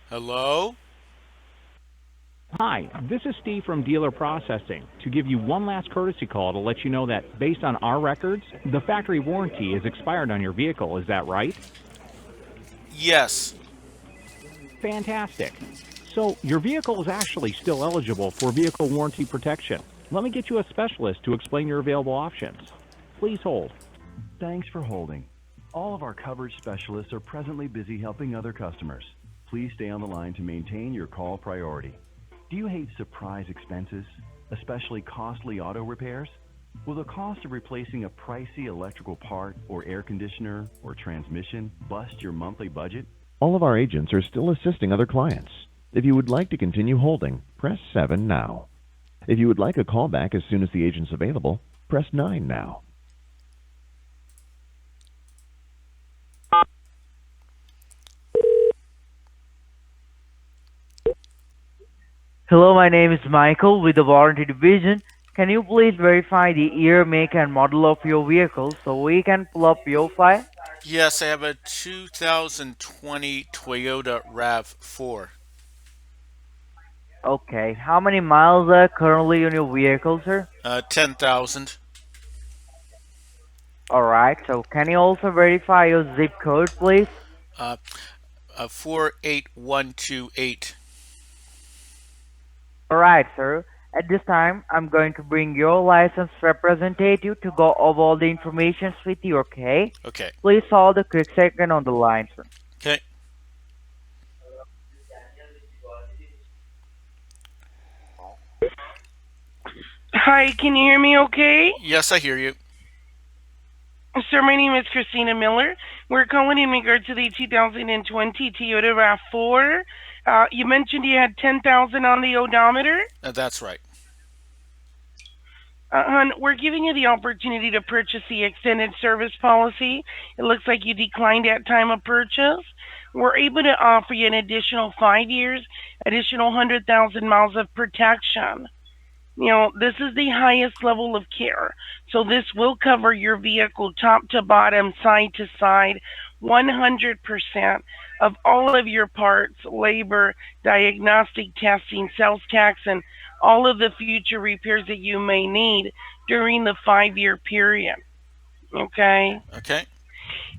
Hello? Hi, this is Steve from Dealer Processing to give you one last courtesy call to let you know that based on our records, the factory warranty is expired on your vehicle. Is that right? Yes. Fantastic. So, your vehicle is actually still eligible for vehicle warranty protection. Let me get you a specialist to explain your available options. Please hold. Thanks for holding. All of our coverage specialists are presently busy helping other customers. Please stay on the line to maintain your call priority. Do you hate surprise expenses, especially costly auto repairs? Will the cost of replacing a pricey electrical part or air conditioner or transmission bust your monthly budget? All of our agents are still assisting other clients. If you would like to continue holding, press 7 now. If you would like a call back as soon as the agent's available, press 9 now. Hello, my name is Michael with the Warranty Division. Can you please verify the year, make, and model of your vehicle so we can pull up your file? Yes, I have a 2020 Toyota RAV4. Okay, how many miles are currently on your vehicle, sir? 10,000. Alright, so can you also verify your zip code, please? 48128. Alright, sir. At this time, I'm going to bring your licensed representative to go over all the information with you, okay? Okay. Please hold a quick second on the line, sir. Okay. Hi, can you hear me okay? Yes, I hear you. Sir, my name is Christina Miller. We're calling in regard to the 2020 Toyota RAV4. You mentioned you had 10,000 on the odometer. That's right. Hon, we're giving you the opportunity to purchase the extended service policy. It looks like you declined at time of purchase. We're able to offer you an additional 5 years, additional 100,000 miles of protection. You know, this is the highest level of care. So this will cover your vehicle top to bottom, side to side, 100% of all of your parts, labor, diagnostic testing, sales tax, and all of the future repairs that you may need during the 5-year period. Okay? Okay.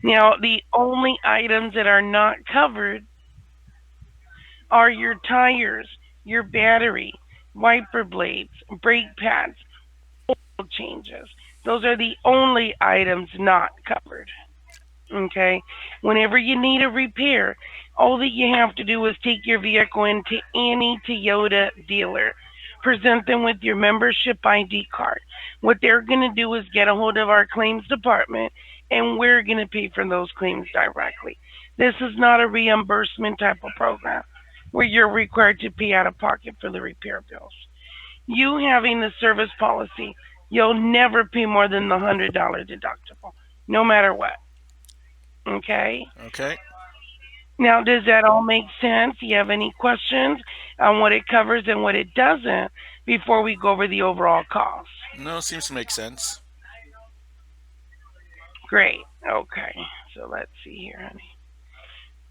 Now, the only items that are not covered are your tires, your battery, wiper blades, brake pads, oil changes. Those are the only items not covered. Okay? Whenever you need a repair, all that you have to do is take your vehicle into any Toyota dealer. Present them with your membership ID card. What they're going to do is get a hold of our claims department, and we're going to pay for those claims directly. This is not a reimbursement type of program where you're required to pay out of pocket for the repair bills. You having the service policy, you'll never pay more than the $100 deductible, no matter what. Okay? Okay. Now, does that all make sense? Do you have any questions on what it covers and what it doesn't before we go over the overall cost? No, seems to make sense. Great. Okay. So let's see here, honey.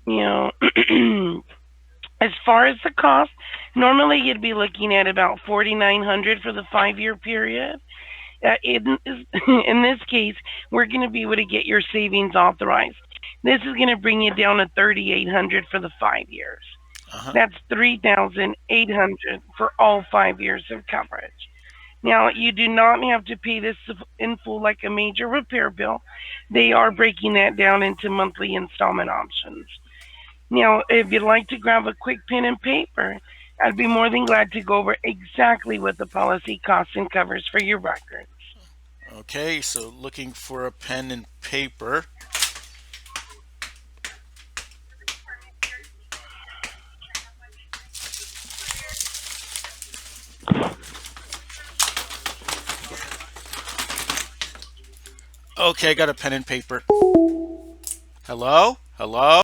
You know, as far as the cost, normally you'd be looking at about $4,900 for the 5-year period. In this case, we're going to be able to get your savings authorized. This is going to bring you down to $3,800 for the 5 years. That's $3,800 for all 5 years of coverage. Now, you do not have to pay this in full like a major repair bill. They are breaking that down into monthly installment options. Now, if you'd like to grab a quick pen and paper, I'd be more than glad to go over exactly what the policy costs and covers for your records. Okay, so looking for a pen and paper. Okay, I got a pen and paper. Hello? Hello?